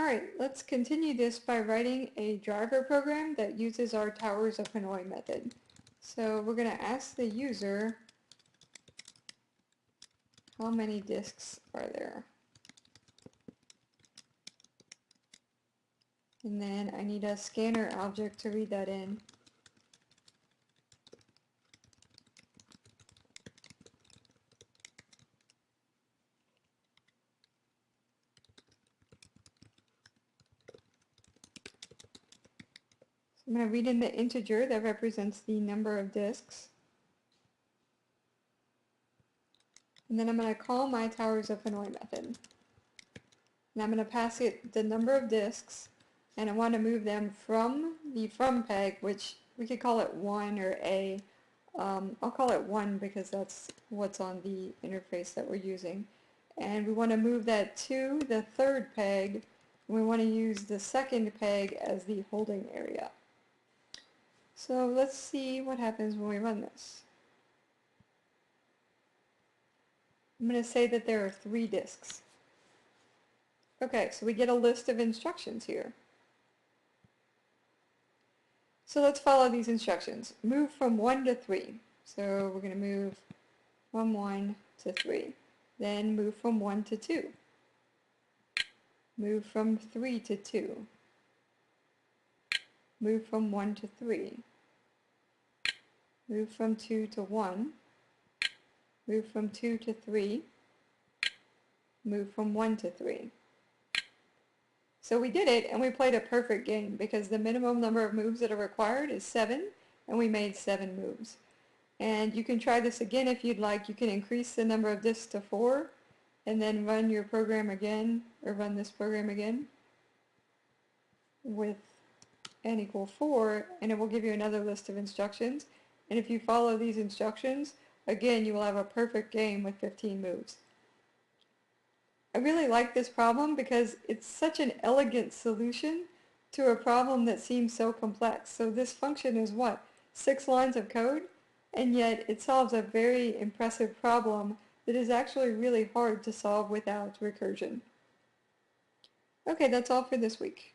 Alright, let's continue this by writing a driver program that uses our towers of Hanoi method. So we're going to ask the user how many disks are there. And then I need a scanner object to read that in. I'm going to read in the integer that represents the number of disks. And then I'm going to call my towers of Hanoi method. And I'm going to pass it the number of disks, and I want to move them from the from peg, which we could call it 1 or A. I'll call it 1 because that's what's on the interface that we're using. And we want to move that to the third peg. And we want to use the second peg as the holding area. So let's see what happens when we run this. I'm going to say that there are 3 disks. Okay, so we get a list of instructions here. So let's follow these instructions. Move from 1 to 3. So we're going to move from 1 to 3. Then move from 1 to 2. Move from 3 to 2. Move from 1 to 3. Move from 2 to 1. Move from 2 to 3. Move from 1 to 3. So we did it, and we played a perfect game because the minimum number of moves that are required is 7, and we made 7 moves. And you can try this again if you'd like. You can increase the number of disks to 4, and then run your program again, or run this program again with n equal 4, and it will give you another list of instructions. And if you follow these instructions, again, you will have a perfect game with 15 moves. I really like this problem because it's such an elegant solution to a problem that seems so complex. So this function is what? 6 lines of code, and yet it solves a very impressive problem that is actually really hard to solve without recursion. Okay, that's all for this week.